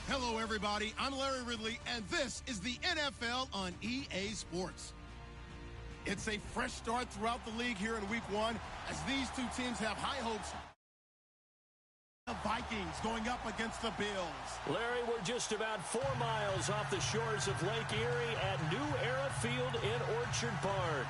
Hello, everybody. I'm Larry Ridley, and this is the NFL on EA Sports. It's a fresh start throughout the league here in Week 1 as these two teams have high hopes. The Vikings going up against the Bills. Larry, we're just about 4 miles off the shores of Lake Erie at New Era Field in Orchard Park.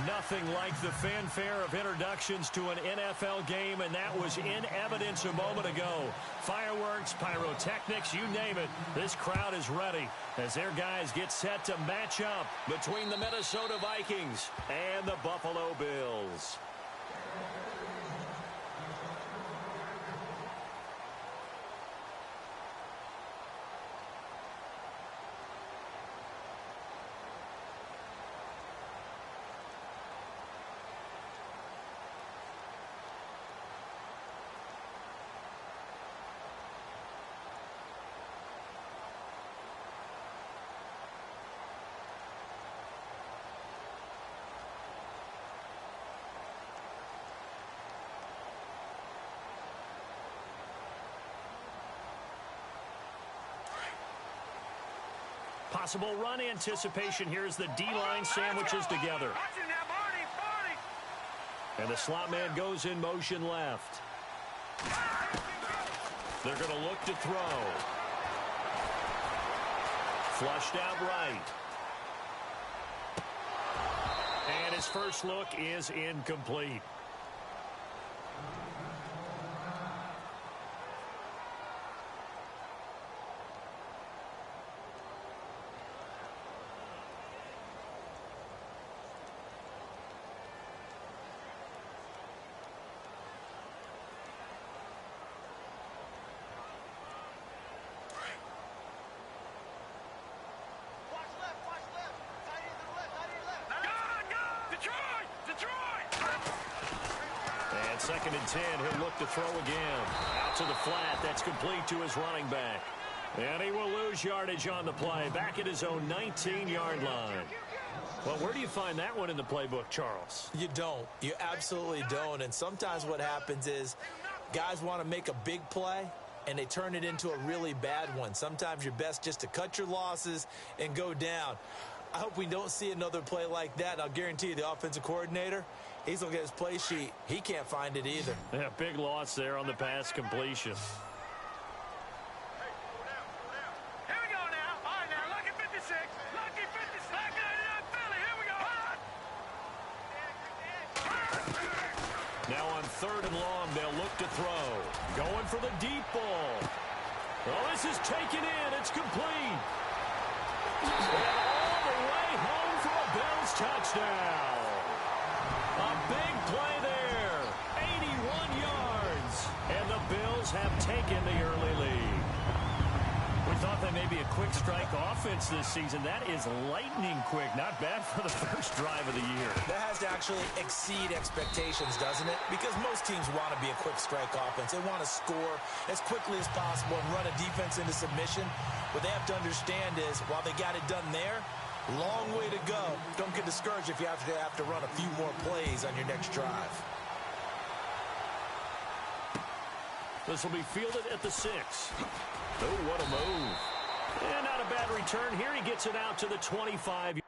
Nothing like the fanfare of introductions to an NFL game, and that was in evidence a moment ago. Fireworks, pyrotechnics, you name it. This crowd is ready as their guys get set to match up between the Minnesota Vikings and the Buffalo Bills. Possible run anticipation here as the D-line sandwiches together. And the slot man goes in motion left. They're going to look to throw. Flushed out right. And his first look is incomplete. Second and 10, he'll look to throw again. Out to the flat, that's complete to his running back. And he will lose yardage on the play, back at his own 19-yard line. Well, where do you find that one in the playbook, Charles? You don't. You absolutely don't. And sometimes what happens is guys want to make a big play, and they turn it into a really bad one. Sometimes you're best just to cut your losses and go down. I hope we don't see another play like that. And I'll guarantee you the offensive coordinator, he's going to get his play sheet. He can't find it either. Yeah, big loss there on the pass completion. Here we go now. All right, now, lucky 56. Lucky 56. Lucky Philly. Here we go. Now on 3rd and long, they'll look to throw. Going for the deep ball. Well, this is taken in. It's complete. And all the way home for a Bills touchdown. A big play there. 81 yards. And the Bills have taken the early lead. We thought they may be a quick strike offense this season. That is lightning quick. Not bad for the first drive of the year. That has to actually exceed expectations, doesn't it? Because most teams want to be a quick strike offense. They want to score as quickly as possible and run a defense into submission. What they have to understand is, while they got it done there, long way to go. Don't get discouraged if you have to run a few more plays on your next drive. This will be fielded at the 6. Oh, what a move. And not a bad return here. He gets it out to the 25.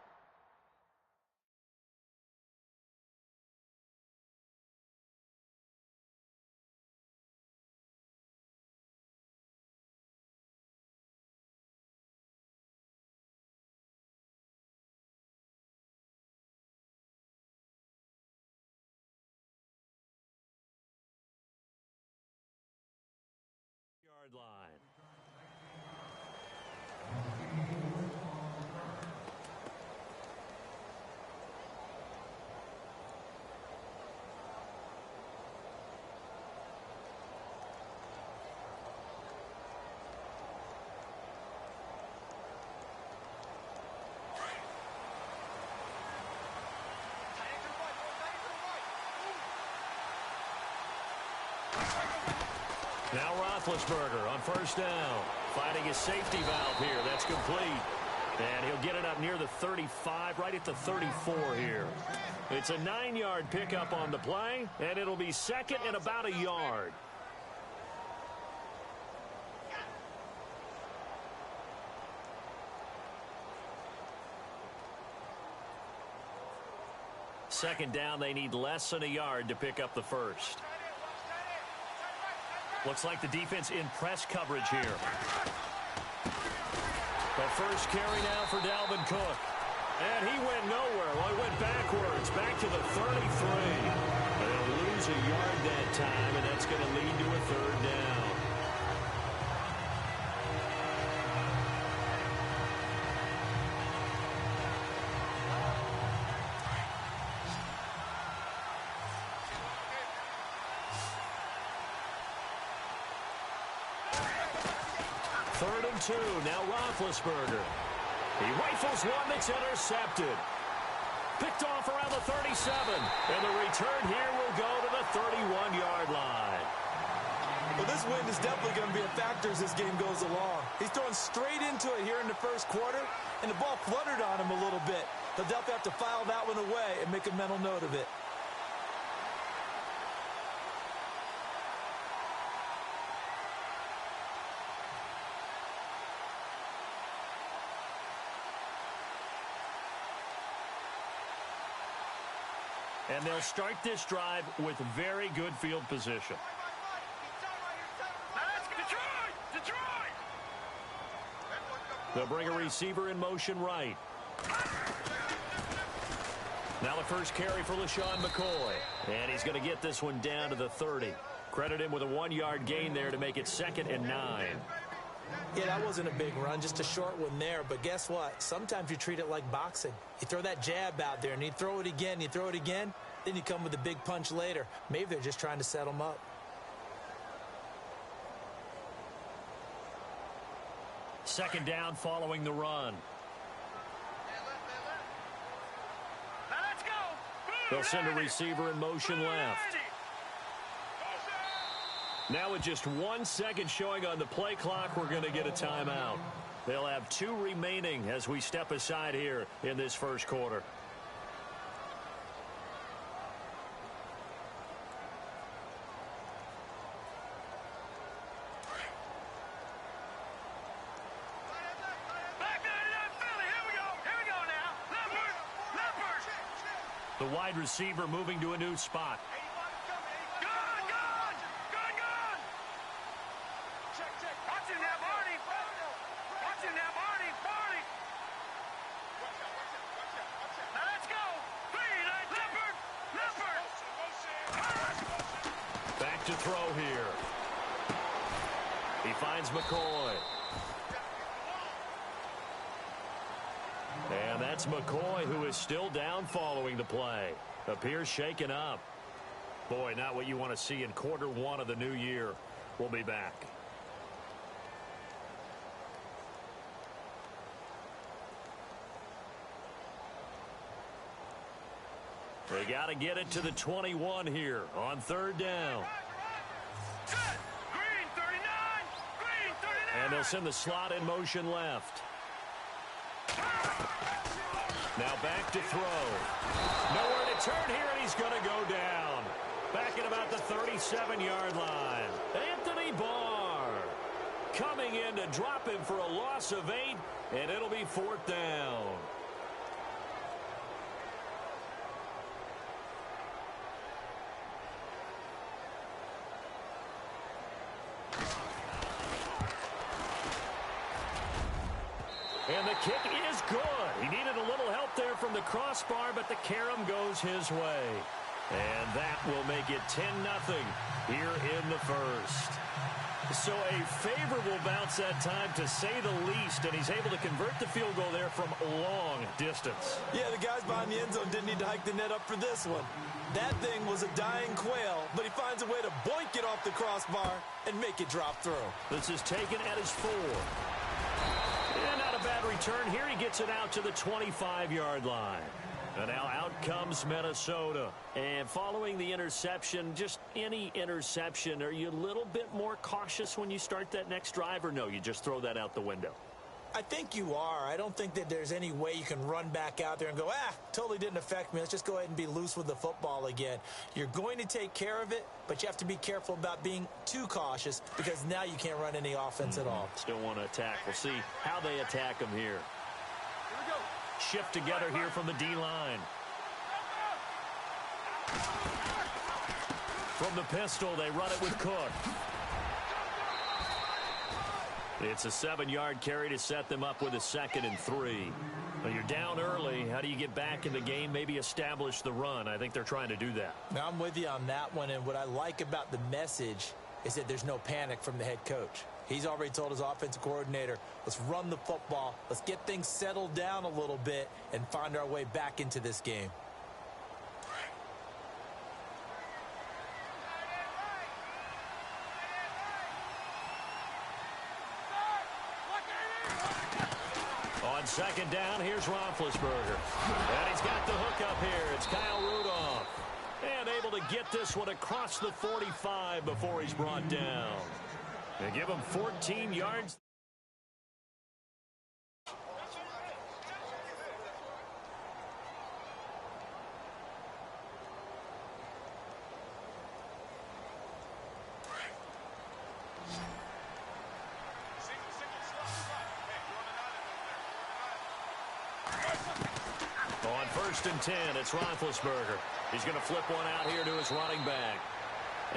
Yard line. Now Roethlisberger on 1st down. Finding his safety valve here. That's complete. And he'll get it up near the 35, right at the 34 here. It's a 9-yard pickup on the play, and it'll be second and about a yard. second down, they need less than a yard to pick up the first. Looks like the defense in press coverage here. The first carry now for Dalvin Cook. And he went nowhere. Well, he went backwards, back to the 33. They'll lose a yard that time, and that's going to lead to a third down. Third and 2. Now Roethlisberger. He rifles one that's intercepted. Picked off around the 37. And the return here will go to the 31-yard line. Well, this wind is definitely going to be a factor as this game goes along. He's throwing straight into it here in the first quarter, and the ball fluttered on him a little bit. He'll definitely have to file that one away and make a mental note of it. And they'll start this drive with very good field position. Detroit! They'll bring a receiver in motion right. Now the first carry for LaShawn McCoy. And he's going to get this one down to the 30. Credit him with a 1-yard gain there to make it 2nd and 9. Yeah, that wasn't a big run, just a short one there. But guess what? Sometimes you treat it like boxing. You throw that jab out there, and you throw it again, then you come with a big punch later. Maybe they're just trying to set him up. Second down following the run. Now let's go. They'll send a receiver in motion left. Now with just 1 second showing on the play clock, we're going to get a timeout. They'll have 2 remaining as we step aside here in this first quarter. The wide receiver moving to a new spot. Back to throw here. He finds McCoy. And that's McCoy, who is still down following the play. Appears shaken up. Boy, not what you want to see in quarter 1 of the new year. We'll be back. They got to get it to the 21 here on third down. Green 39! Green 39! And they'll send the slot in motion left. Now back to throw. Nowhere to turn here, and he's going to go down. Back at about the 37-yard line. Anthony Barr coming in to drop him for a loss of 8, and it'll be 4th down. And the kick is good. He needed a little help there from the crossbar, but the carom goes his way. And that will make it 10-0 here in the first. So a favorable bounce that time, to say the least, and he's able to convert the field goal there from long distance. Yeah, the guys behind the end zone didn't need to hike the net up for this one. That thing was a dying quail, but he finds a way to boink it off the crossbar and make it drop through. This is taken at his 4. And not a bad return here. He gets it out to the 25-yard line. And now out comes Minnesota. And following the interception, just any interception, are you a little bit more cautious when you start that next drive, or no, you just throw that out the window? I think you are. I don't think that there's any way you can run back out there and go, totally didn't affect me. Let's just go ahead and be loose with the football again. You're going to take care of it, but you have to be careful about being too cautious, because now you can't run any offense at all. Still want to attack. We'll see how they attack him here. Shift together here from the D-line. From the pistol, they run it with Cook. It's a 7-yard carry to set them up with a 2nd and 3. Well, you're down early. How do you get back in the game, maybe establish the run? I think they're trying to do that. Now, I'm with you on that one, and what I like about the message is that there's no panic from the head coach. He's already told his offensive coordinator, let's run the football, let's get things settled down a little bit and find our way back into this game. On 2nd down, here's Roethlisberger. And he's got the hook up here. It's Kyle Rudolph. And able to get this one across the 45 before he's brought down. They give him 14 yards. On 1st and 10, it's Roethlisberger. He's going to flip one out here to his running back.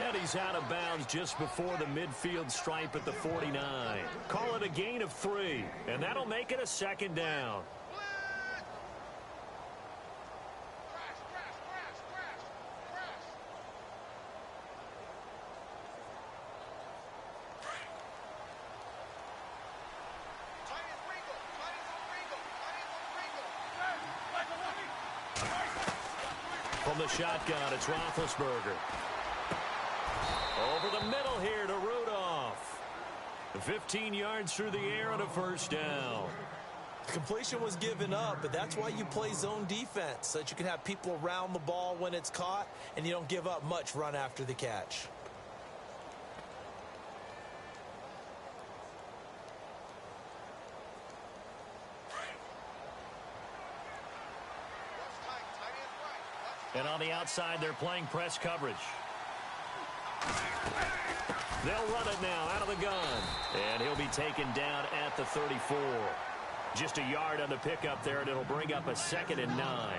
And he's out of bounds just before the midfield stripe at the 49. Call it a gain of 3, and that'll make it a 2nd down. From the shotgun, it's Roethlisberger. Over the middle here to Rudolph. 15 yards through the air and a 1st down. The completion was given up, but that's why you play zone defense, so that you can have people around the ball when it's caught, and you don't give up much run after the catch. And on the outside, they're playing press coverage. They'll run it now out of the gun. And he'll be taken down at the 34. Just a yard on the pickup there, and it'll bring up a 2nd and 9.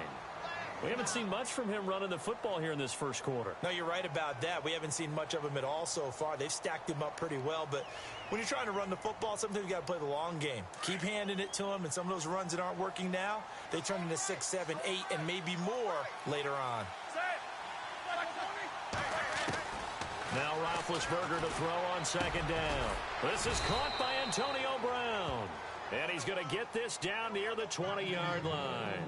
We haven't seen much from him running the football here in this first quarter. No, you're right about that. We haven't seen much of him at all so far. They've stacked him up pretty well, but when you're trying to run the football, sometimes you got to play the long game. Keep handing it to him, and some of those runs that aren't working now, they turn into 6, 7, 8, and maybe more later on. Now Roethlisberger to throw on 2nd down. This is caught by Antonio Brown. And he's going to get this down near the 20-yard line.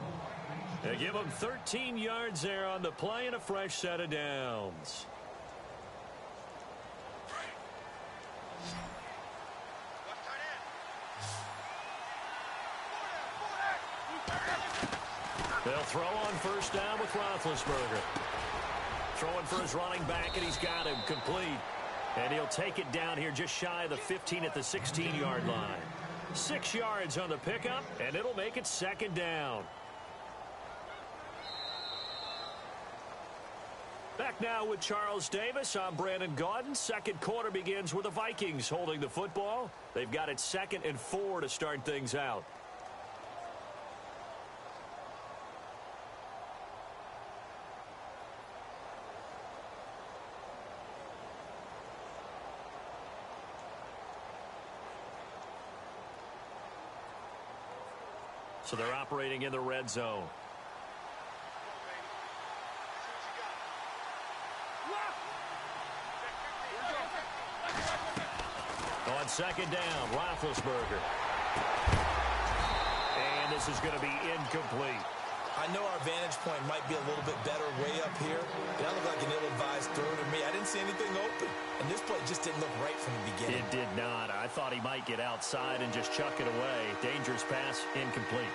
They give him 13 yards there on the play and a fresh set of downs. They'll throw on 1st down with Roethlisberger. Throwing for his running back, and he's got him complete. And he'll take it down here just shy of the 15 at the 16-yard line. 6 yards on the pickup, and it'll make it 2nd down. Back now with Charles Davis. I'm Brandon Gaudin. Second quarter begins with the Vikings holding the football. They've got it 2nd and 4 to start things out. So they're operating in the red zone. On 2nd down, Roethlisberger. And this is going to be incomplete. I know our vantage point might be a little bit better way up here. That looked like an ill-advised throw to me. I didn't see anything open. And this play just didn't look right from the beginning. It did not. I thought he might get outside and just chuck it away. Dangerous pass, incomplete.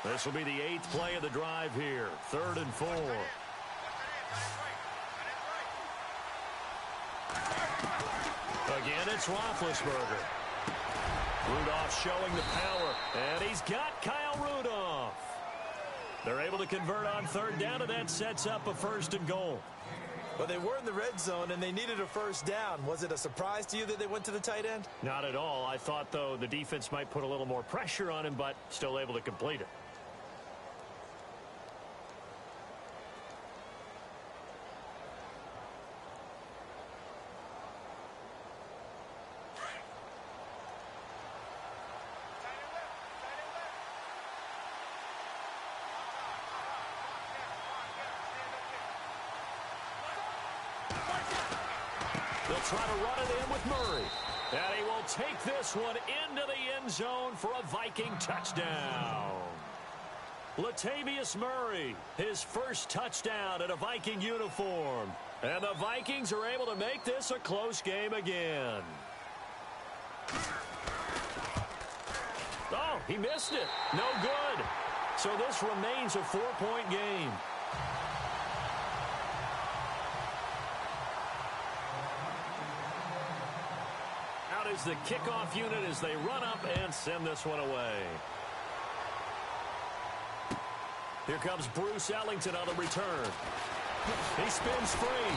This will be the 8th play of the drive here. 3rd and 4. Again, it's Roethlisberger. Rudolph showing the power, and he's got Kyle Rudolph. They're able to convert on 3rd down, and that sets up a 1st and goal. Well, they were in the red zone, and they needed a first down. Was it a surprise to you that they went to the tight end? Not at all. I thought, though, the defense might put a little more pressure on him, but still able to complete it. They'll try to run it in with Murray. And he will take this one into the end zone for a Viking touchdown. Latavius Murray, his first touchdown in a Viking uniform. And the Vikings are able to make this a close game again. Oh, he missed it. No good. So this remains a 4-point game. Out is the kickoff unit as they run up and send this one away. Here comes Bruce Ellington on the return. He spins free.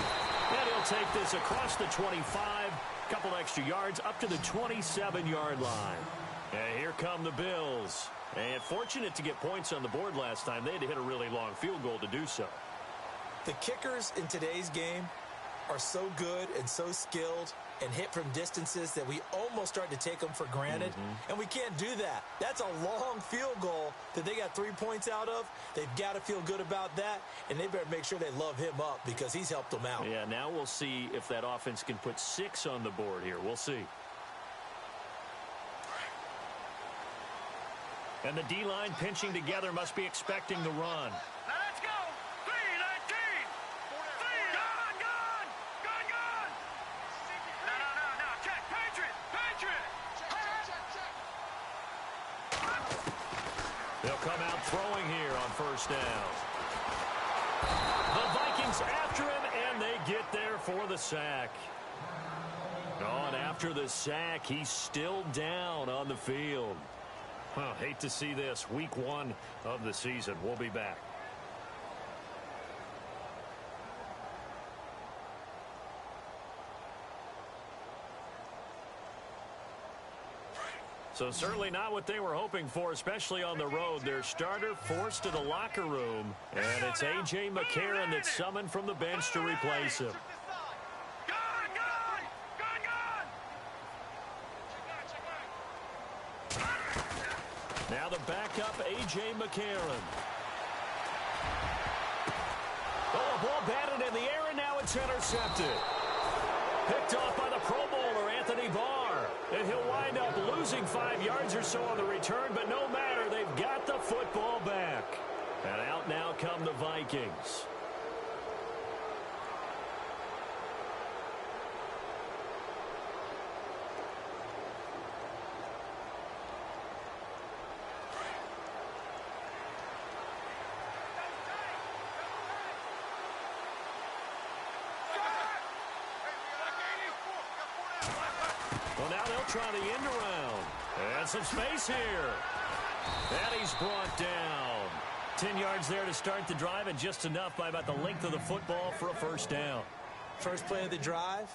And he'll take this across the 25. Couple extra yards up to the 27-yard line. And here come the Bills. And fortunate to get points on the board last time. They had to hit a really long field goal to do so. The kickers in today's game are so good and so skilled and hit from distances that we almost start to take them for granted. And we can't do that. That's a long field goal that they got 3 points out of. They've got to feel good about that, and they better make sure they love him up because he's helped them out. Yeah, now we'll see if that offense can put 6 on the board here. We'll see. And the D-line pinching together must be expecting the run. Now let's go. 3-19. Gone. No. Check. Patriot. They'll come out throwing here on first down. The Vikings after him, and they get there for the sack. Oh, and after the sack, he's still down on the field. Hate to see this. Week 1 of the season. We'll be back. So certainly not what they were hoping for, especially on the road. Their starter forced to the locker room, and it's A.J. McCarron that's summoned from the bench to replace him. Now the backup, A.J. McCarron. Oh, a ball batted in the air, and now it's intercepted. Picked off by the Pro Bowler, Anthony Barr. And he'll wind up losing 5 yards or so on the return, but no matter, they've got the football back. And out now come the Vikings. Well, now they'll try the end around. And some space here. And he's brought down. 10 yards there to start the drive, and just enough by about the length of the football for a first down. First play of the drive,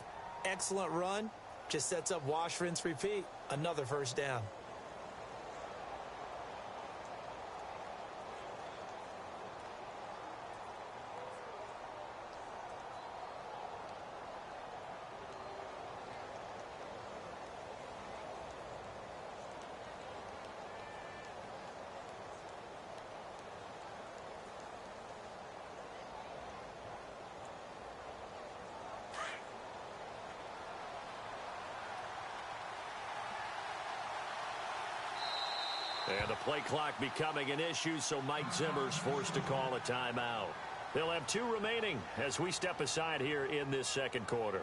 excellent run. Just sets up wash, rinse, repeat. Another first down. And the play clock becoming an issue, so Mike Zimmer's forced to call a timeout. They'll have 2 remaining as we step aside here in this second quarter.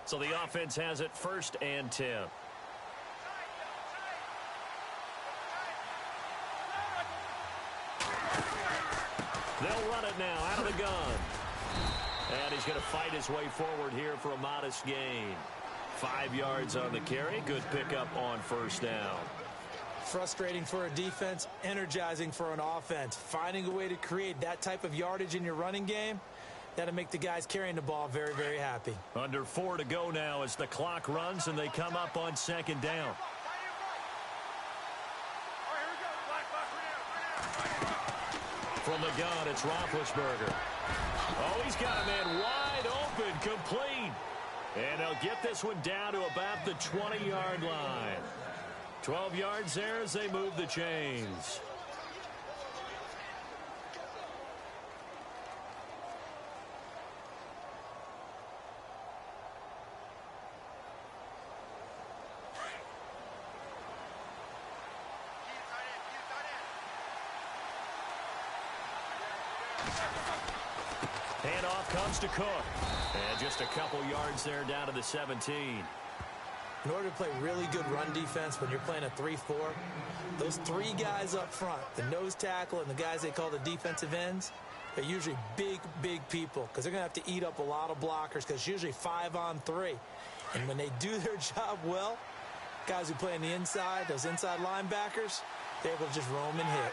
So the offense has it 1st and 10. They'll run it now out of the gun. And he's going to fight his way forward here for a modest gain. 5 yards on the carry. Good pickup on first down. Frustrating for a defense, energizing for an offense. Finding a way to create that type of yardage in your running game, that'll make the guys carrying the ball very, very happy. Under 4 to go now as the clock runs and they come up on second down. From the gun, it's Roethlisberger. Oh, he's got a man wide open, complete. And they'll get this one down to about the 20-yard line. 12 yards there as they move the chains. Handoff comes to Cook. And just a couple yards there down to the 17. In order to play really good run defense when you're playing a 3-4, those 3 guys up front, the nose tackle and the guys they call the defensive ends, they're usually big, big people because they're going to have to eat up a lot of blockers because it's usually 5 on 3. And when they do their job well, guys who play on the inside, those inside linebackers, they're able to just roam and hit.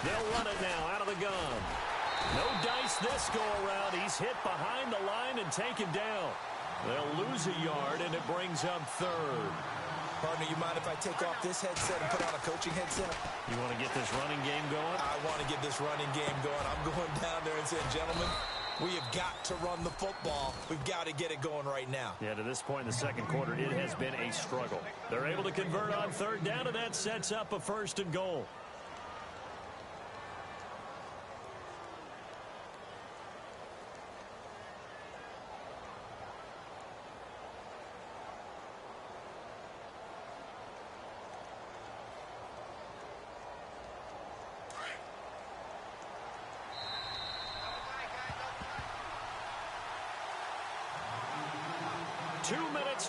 They'll run it now out of the gun. No dice this go-around. He's hit behind the line and taken down. They'll lose a yard, and it brings up third. Partner, you mind if I take off this headset and put on a coaching headset? You want to get this running game going? I want to get this running game going. I'm going down there and saying, gentlemen, we have got to run the football. We've got to get it going right now. Yeah, to this point in the second quarter, it has been a struggle. They're able to convert on third down, and that sets up a 1st and goal.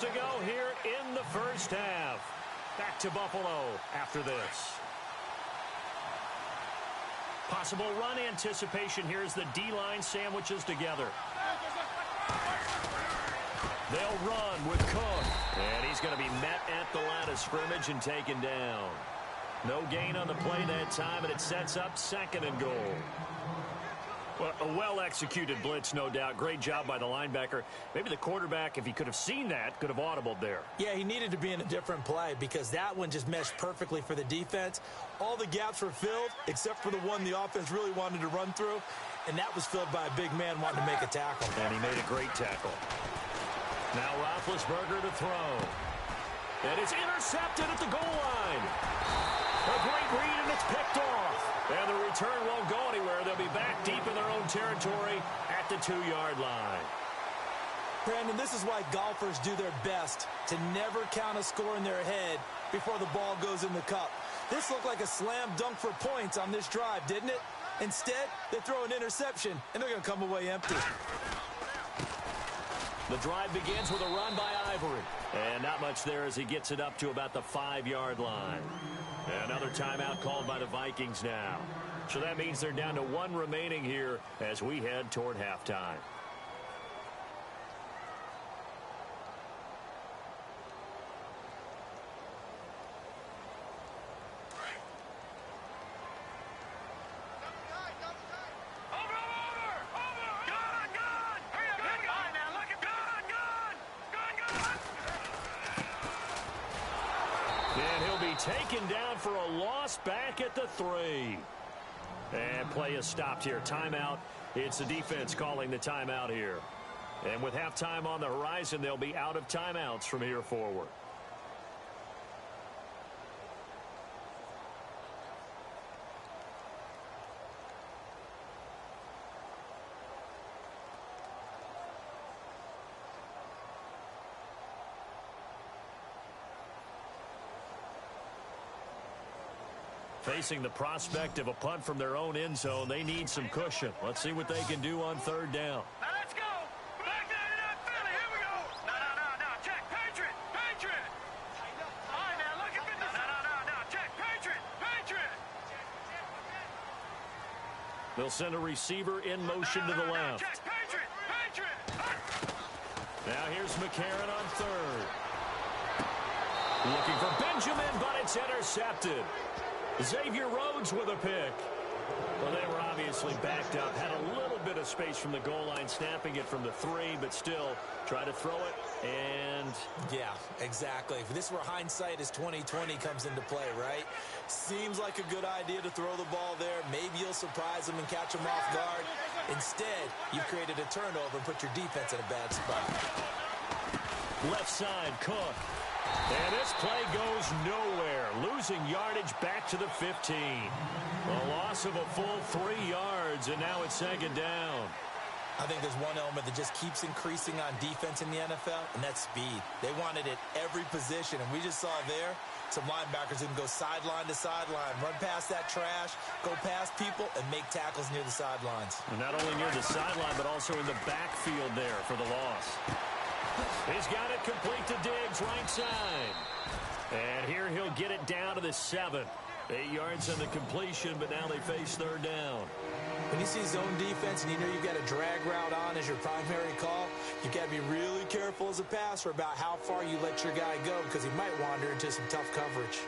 To go here in the first half. Back to Buffalo after this. Possible run anticipation here as the D-line sandwiches together. They'll run with Cook. And he's going to be met at the line of scrimmage and taken down. No gain on the play that time, and it sets up 2nd and goal. Well, a well-executed blitz, no doubt. Great job by the linebacker. Maybe the quarterback, if he could have seen that, could have audibled there. Yeah, he needed to be in a different play because that one just meshed perfectly for the defense. All the gaps were filled except for the one the offense really wanted to run through, and that was filled by a big man wanting to make a tackle. And he made a great tackle. Now Roethlisberger to throw. And it's intercepted at the goal line. A great read, and it's picked off. And the return won't go anywhere. They'll be back deep in their own territory at the 2-yard line. Brandon, this is why golfers do their best to never count a score in their head before the ball goes in the cup. This looked like a slam dunk for points on this drive, didn't it? Instead, they throw an interception, and they're going to come away empty. The drive begins with a run by Ivory. And not much there as he gets it up to about the 5-yard line. Another timeout called by the Vikings now. So that means they're down to 1 remaining here as we head toward halftime. Taken down for a loss back at the 3. And play is stopped here. Timeout. It's the defense calling the timeout here. And with halftime on the horizon, they'll be out of timeouts from here forward. Facing the prospect of a punt from their own end zone, they need some cushion. Let's see what they can do on third down. Now let's go. Back there to that Philly. Here we go. No. Check. They'll send a receiver in motion to the left. Now here's McCarron on third. Looking for Benjamin, but it's intercepted. Xavier Rhodes with a pick. Well, they were obviously backed up. Had a little bit of space from the goal line, snapping it from the 3, but still try to throw it. And yeah, exactly. This is where hindsight is 20/20 comes into play, right? Seems like a good idea to throw the ball there. Maybe you'll surprise them and catch them off guard. Instead, you've created a turnover and put your defense in a bad spot. Left side, Cook. And this play goes nowhere. Losing yardage back to the 15. A loss of a full 3 yards, and now it's second down. I think there's one element that just keeps increasing on defense in the NFL, and that's speed. They want it at every position, and we just saw there some linebackers who can go sideline to sideline, run past that trash, go past people, and make tackles near the sidelines. And not only near the sideline, but also in the backfield there for the loss. He's got it complete to Diggs, right side. And here he'll get it down to the 7. 8 yards on the completion, but now they face third down. When you see zone defense and you know you've got a drag route on as your primary call, you've got to be really careful as a passer about how far you let your guy go because he might wander into some tough coverage.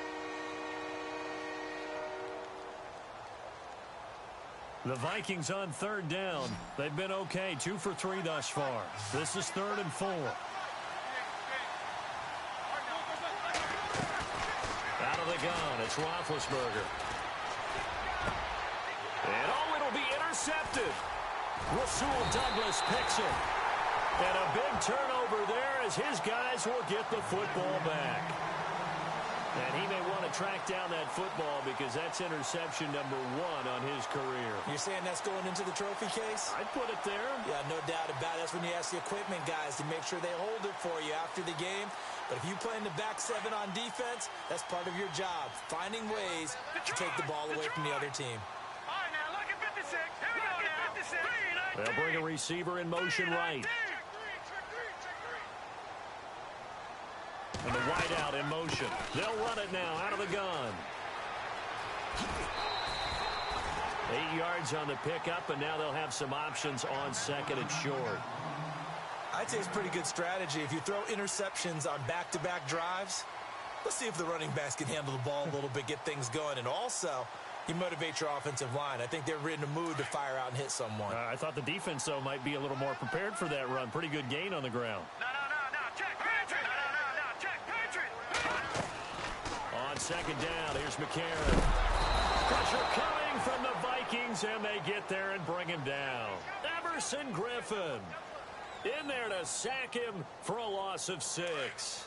The Vikings on third down. They've been okay, 2 for 3 thus far. This is 3rd and 4. Out of the gun, it's Roethlisberger. And it'll be intercepted. Rasul Douglas picks it. And a big turnover there as his guys will get the football back. And he may want to track down that football because that's interception number 1 on his career. You're saying that's going into the trophy case? I'd put it there. Yeah, no doubt about it. That's when you ask the equipment guys to make sure they hold it for you after the game. But if you play in the back 7 on defense, that's part of your job, finding ways to take the ball away from the other team. All right, now, look at 56. Here we go now. They'll bring a receiver in motion right. And the wideout in motion. They'll run it now out of the gun. 8 yards on the pickup, and now they'll have some options on second and short. I'd say it's pretty good strategy. If you throw interceptions on back-to-back drives, let's see if the running backs can handle the ball a little bit, get things going. And also, you motivate your offensive line. I think they're in a mood to fire out and hit someone. I thought the defense, though, might be a little more prepared for that run. Pretty good gain on the ground. No, check, Patrick. No, check, Patrick. On second down, here's McCarron. Pressure coming from the Vikings, and they get there and bring him down. Everson Griffin in there to sack him for a loss of 6.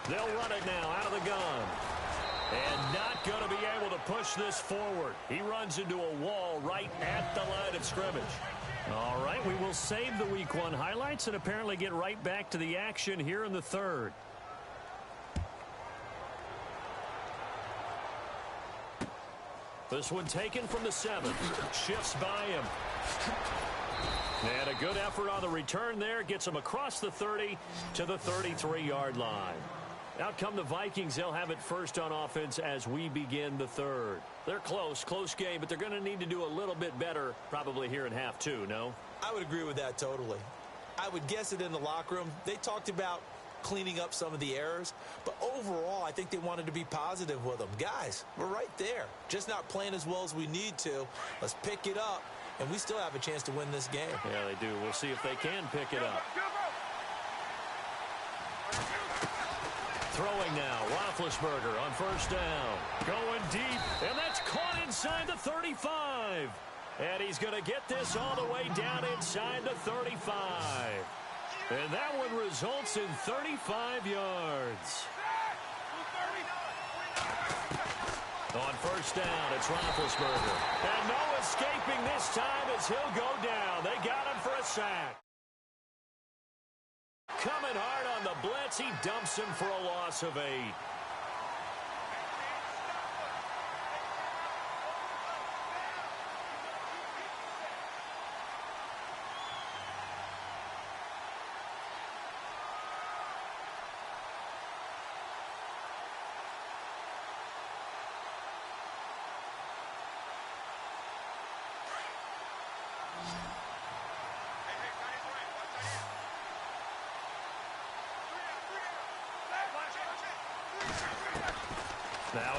They'll run it now out of the gun. And not going to be able to push this forward. He runs into a wall right at the line of scrimmage. All right, we will save the Week 1 highlights and apparently get right back to the action here in the 3rd. This one taken from the 7. Shifts by him. And a good effort on the return there. Gets him across the 30 to the 33-yard line. Out come the Vikings. They'll have it first on offense as we begin the 3rd. They're close game, but they're going to need to do a little bit better probably here in half 2, no? I would agree with that totally. I would guess it in the locker room. They talked about cleaning up some of the errors, but overall, I think they wanted to be positive with them. Guys, we're right there. Just not playing as well as we need to. Let's pick it up, and we still have a chance to win this game. Yeah, they do. We'll see if they can pick it up. Throwing now, Roethlisberger on first down. Going deep, and that's caught inside the 35. And he's going to get this all the way down inside the 35. And that one results in 35 yards. On first down, it's Roethlisberger. And no escaping this time as he'll go down. They got him for a sack. Coming hard on the blitz, he dumps him for a loss of 8.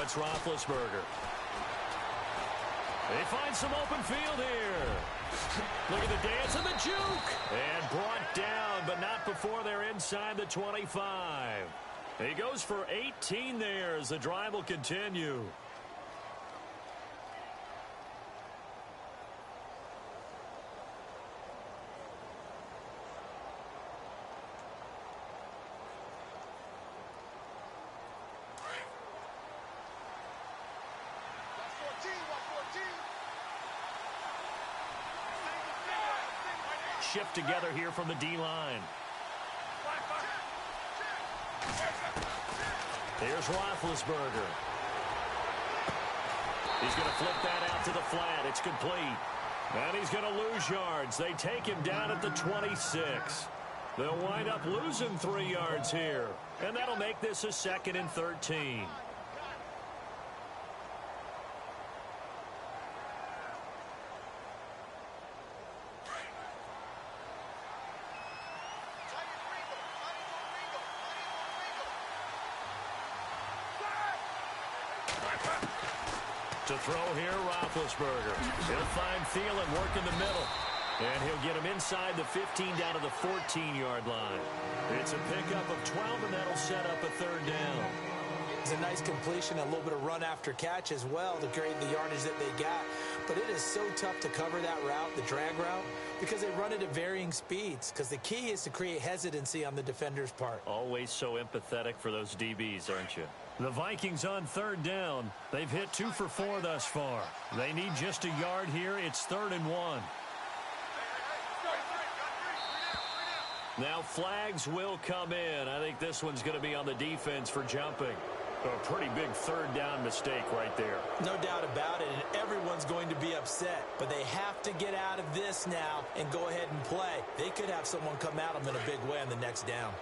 it's Roethlisberger. They find some open field here. Look at the dance and the juke. And brought down, but not before they're inside the 25. He goes for 18 there as the drive will continue. Shift together here from the D-line. Here's Roethlisberger. He's going to flip that out to the flat. It's complete. And he's going to lose yards. They take him down at the 26. They'll wind up losing 3 yards here. And that'll make this a 2nd and 13. To throw here, Roethlisberger. He'll find Thielen work in the middle. And he'll get him inside the 15 down to the 14-yard line. It's a pickup of 12, and that'll set up a 3rd down. It's a nice completion, a little bit of run after catch as well to create the yardage that they got. But it is so tough to cover that route, the drag route, because they run it at varying speeds. Because the key is to create hesitancy on the defender's part. Always so empathetic for those DBs, aren't you? The Vikings on 3rd down. They've hit 2 for 4 thus far. They need just a yard here. It's 3rd and 1. Now flags will come in. I think this one's going to be on the defense for jumping. A pretty big 3rd down mistake right there. No doubt about it, and everyone's going to be upset. But they have to get out of this now and go ahead and play. They could have someone come at them in a big way on the next down.